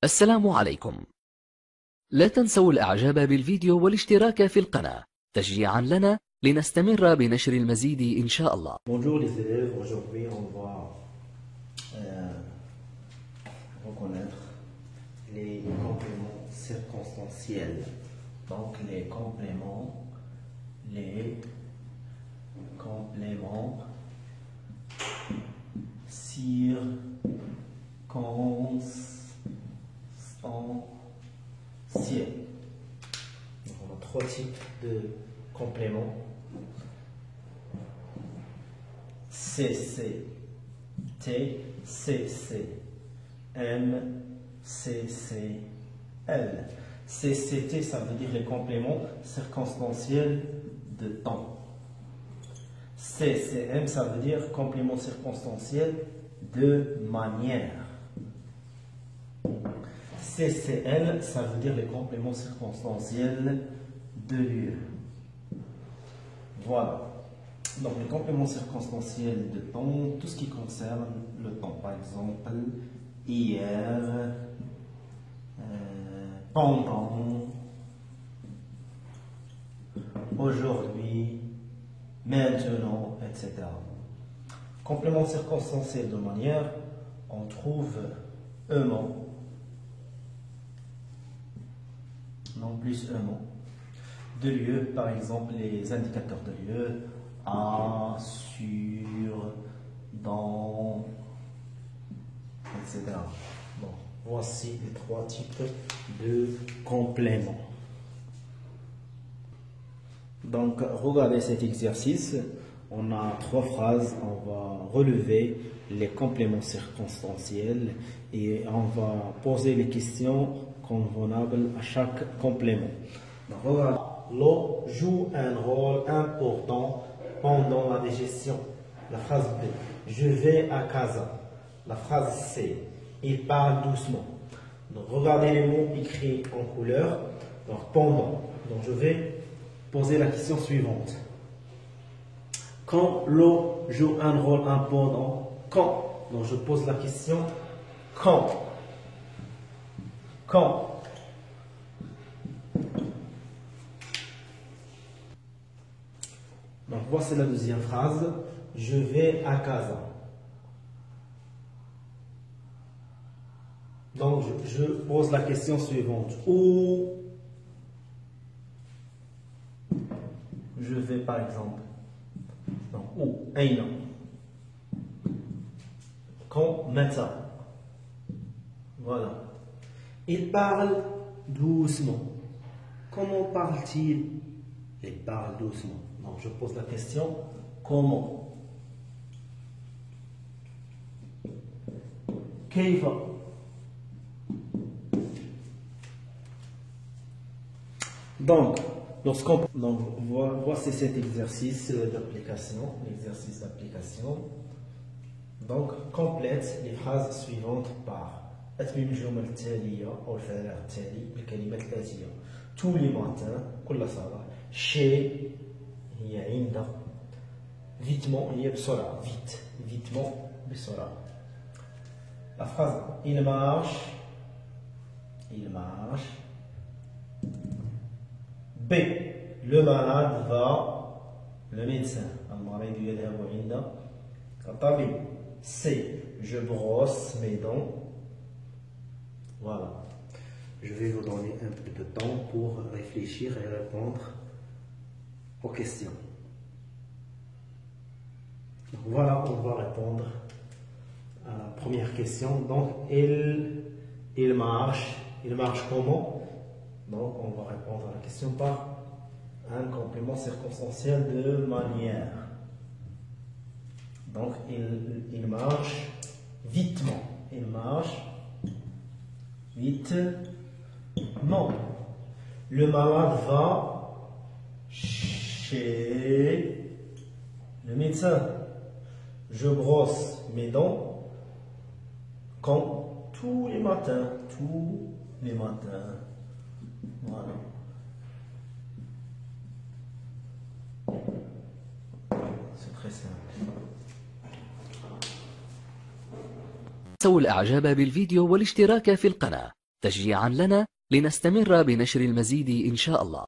السلام عليكم. لا تنسوا الإعجاب بالفيديو والاشتراك في القناة تشجيعا لنا لنستمر بنشر المزيد إن شاء الله. Bonjour les élèves, aujourd'hui on va reconnaître les compléments circonstanciels. Donc les compléments circonstanciels. Donc, on a trois types de compléments. CCT, CCM, CCL. CCT, ça veut dire les compléments circonstanciels de temps. CCM, ça veut dire complément circonstanciel de manière. CCL, ça veut dire les compléments circonstanciels de lieu. Voilà. Donc, les compléments circonstanciels de temps, tout ce qui concerne le temps. Par exemple, hier, pendant, aujourd'hui, maintenant, etc. Complément circonstanciel de manière, on trouve aimant, non plus aimant. De lieu, par exemple, les indicateurs de lieu, à, sur, dans, etc. Bon, voici les trois types de compléments. Donc, regardez cet exercice. On a trois phrases. On va relever les compléments circonstanciels et on va poser les questions convenables à chaque complément. Donc, regardez. L'eau joue un rôle important pendant la digestion. La phrase B. Je vais à casa. La phrase C. Il parle doucement. Donc, regardez les mots écrits en couleur. Donc, pendant. Donc, je vais poser la question suivante. Quand l'eau joue un rôle important, quand? Donc, je pose la question quand? Quand? Donc, voici la deuxième phrase. Je vais à casa. Donc, je pose la question suivante. Où je vais, par exemple. Donc, où? Aïna. Quand? Meta. Voilà. Il parle doucement. Comment parle-t-il? Il parle doucement. Donc, je pose la question, comment? Kaifa? Donc, voici cet exercice d'application, l'exercice d'application. Donc, complète les phrases suivantes par أتمم الجمل التالية أو الفعل التالي بالكلمات الآتية. Tous les matins, كل صباح. Chez هي عند. Vitement هي بسرعة. Vite. Vitement بسرعة. La phrase il marche. Il marche. B. Le malade va. Le médecin. المريض يذهب عند الطبيب. C. Je brosse mes dents. Voilà. Je vais vous donner un peu de temps pour réfléchir et répondre aux questions. Donc voilà, on va répondre à la première question. Donc, il marche. Il marche comment? Donc, on va répondre à la question par un complément circonstanciel de manière. Donc, il marche vitement. Il marche vite. Non. Le malade va chez le médecin. Je brosse mes dents quand? Tous les matins. Tous les matins. Voilà. C'est très simple. تنسوا الإعجاب بالفيديو والاشتراك في القناة تشجيعا لنا لنستمر بنشر المزيد إن شاء الله.